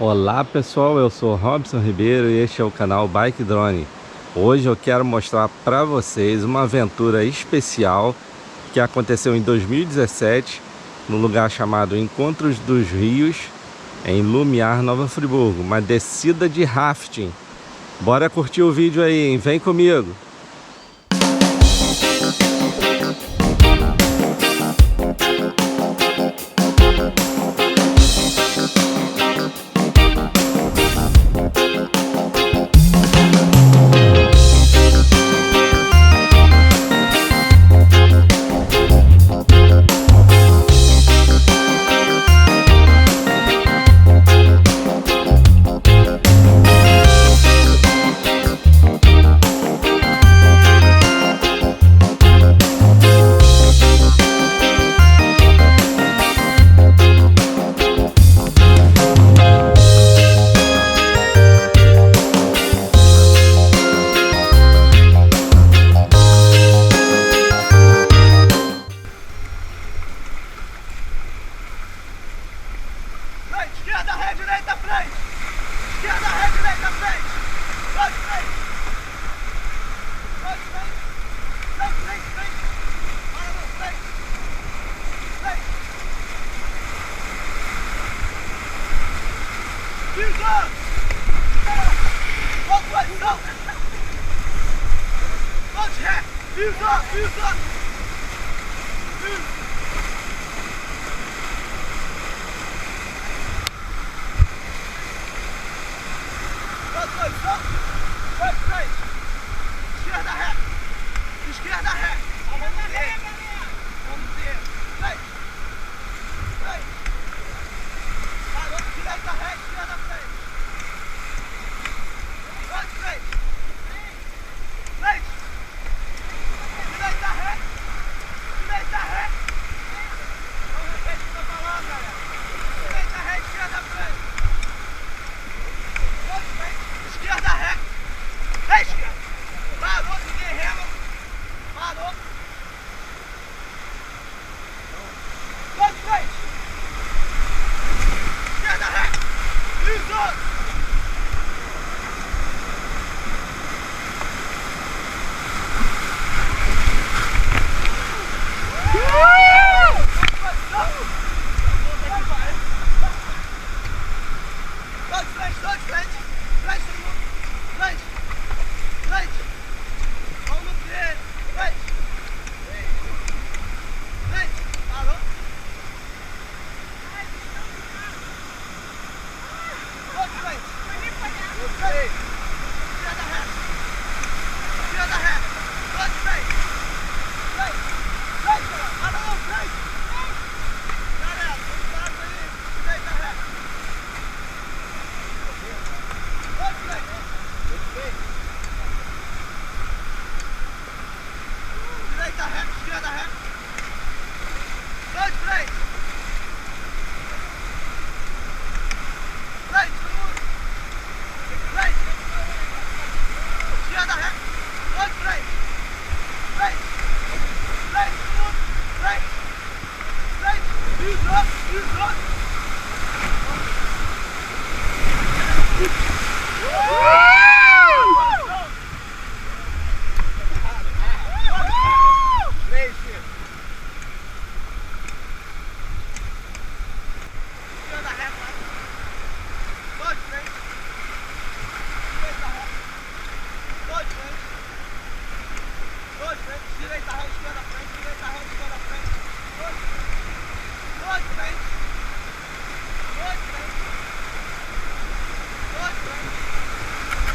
Olá pessoal, eu sou Robson Ribeiro e este é o canal Bike Drone. Hoje eu quero mostrar para vocês uma aventura especial que aconteceu em 2017 no lugar chamado Encontros dos Rios, em Lumiar, Nova Friburgo, uma descida de rafting. Bora curtir o vídeo aí, hein? Vem comigo! Esquerda, ré, direita, frente! Esquerda, ré, direita, frente! Dois, frente! Dois, frente! Dois, frente, frente! Para no frente! Frente! Visão! Volta, posição! Volte, ré! Visão, visão! Posição, dois, frente, esquerda, ré, esquerda, ré, vamos ver, frente, frente, parou, direita, ré, esquerda, frente, dois, frente, frente, direita, ré, vamos repetir o que eu tô falando, galera, direita, ré, esquerda, frente, dois, frente, esquerda, ré, esquerda, parou, ninguém rema, parou, dois, frente, esquerda, ré, isso, dois, frente, frente, todo mundo, frente, frente, vamos ver, frente, frente, parou, dois, frente, esquerda, ré, dois, frente, frente, parou, frente, galera, cuidado aí, direita, ré, dois, frente, direita, ré, esquerda, ré, dois, frente, frente, todo mundo, frente, esquerda, ré, dois, frente, frente, frente, todo mundo, frente, frente, isso, esquerda, ré, dois, frente, direita, ré, dois, frente, direita, ré, esquerda, frente, direita, ré, esquerda, frente, dois, frente, dois, frente, dois, frente,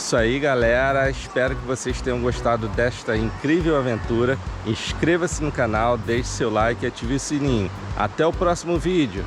isso aí, galera. Espero que vocês tenham gostado desta incrível aventura. Inscreva-se no canal, deixe seu like e ative o sininho. Até o próximo vídeo.